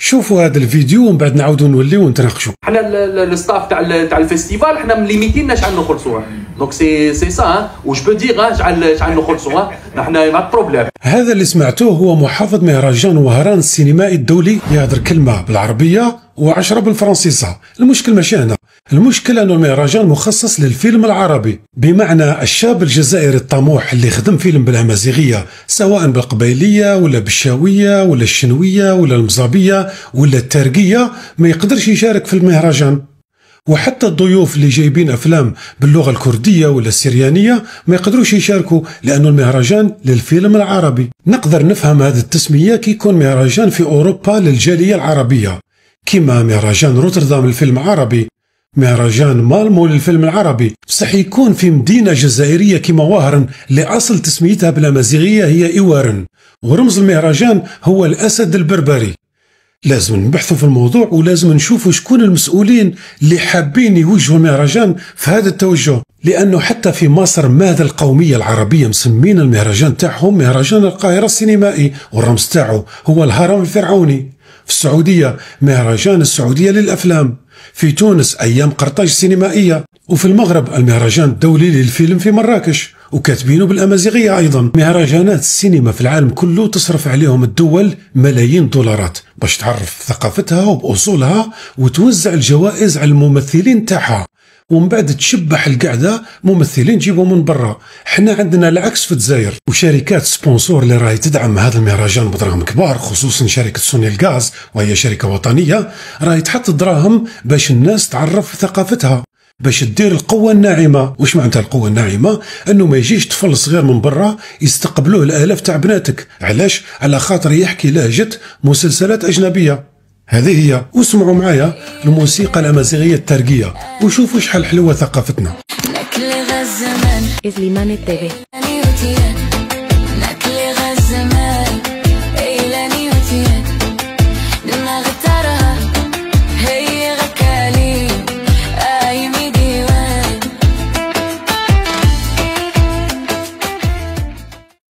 شوفوا هذا الفيديو ومن بعد نعاودوا نوليو نتناقشوا. حنا الستاف تاع الفيستيفال حنا مليميتينا شحال نخلصوها، دونك سي سا و جو بو دير شحال نخلصوها، حنا ما بروبليم. هذا اللي سمعتوه هو محافظ مهرجان وهران السينمائي الدولي، يهضر كلمه بالعربيه و10 بالفرنسيسه. المشكل ماشي هنا، المشكل انه المهرجان مخصص للفيلم العربي، بمعنى الشاب الجزائري الطموح اللي خدم فيلم بالامازيغيه سواء بالقبيليه ولا بالشاويه ولا الشنويه ولا المزابيه ولا الترقيه ما يقدرش يشارك في المهرجان. وحتى الضيوف اللي جايبين افلام باللغه الكرديه ولا السريانيه ما يقدروش يشاركوا لانه المهرجان للفيلم العربي. نقدر نفهم هذه التسميه كي يكون مهرجان في اوروبا للجاليه العربيه، كما مهرجان روتردام للفيلم العربي، مهرجان مالمو للفيلم العربي، بصح يكون في مدينه جزائريه كما واهرن اللي اصل تسميتها بالامازيغيه هي ايوارن، ورمز المهرجان هو الاسد البربري. لازم نبحثوا في الموضوع ولازم نشوفوا شكون المسؤولين اللي حابين يوجهوا المهرجان في هذا التوجه، لانه حتى في مصر ماذا القوميه العربيه مسمين المهرجان تاعهم مهرجان القاهره السينمائي، والرمز تاعه هو الهرم الفرعوني. في السعوديه مهرجان السعوديه للافلام، في تونس ايام قرطاج السينمائيه، وفي المغرب المهرجان الدولي للفيلم في مراكش وكاتبينه بالامازيغيه. ايضا مهرجانات السينما في العالم كله تصرف عليهم الدول ملايين دولارات باش تعرف ثقافتها وباصولها وتوزع الجوائز على الممثلين تاعها، ومن بعد تشبح القعده ممثلين جيبوا من برا. حنا عندنا العكس في الجزائر، وشركات سبونسور اللي راهي تدعم هذا المهرجان بدراهم كبار، خصوصا شركه سوني الغاز وهي شركه وطنيه راهي تحط دراهم باش الناس تعرف ثقافتها، باش تدير القوة الناعمة. وش معناتها القوة الناعمة؟ انه ما يجيش طفل صغير من برا يستقبلوه الالاف تاع بناتك. علاش؟ على خاطر يحكي لهجة مسلسلات اجنبية. هذه هي. واسمعوا معايا الموسيقى الامازيغية الترقية وشوفوا شحال حلوة ثقافتنا.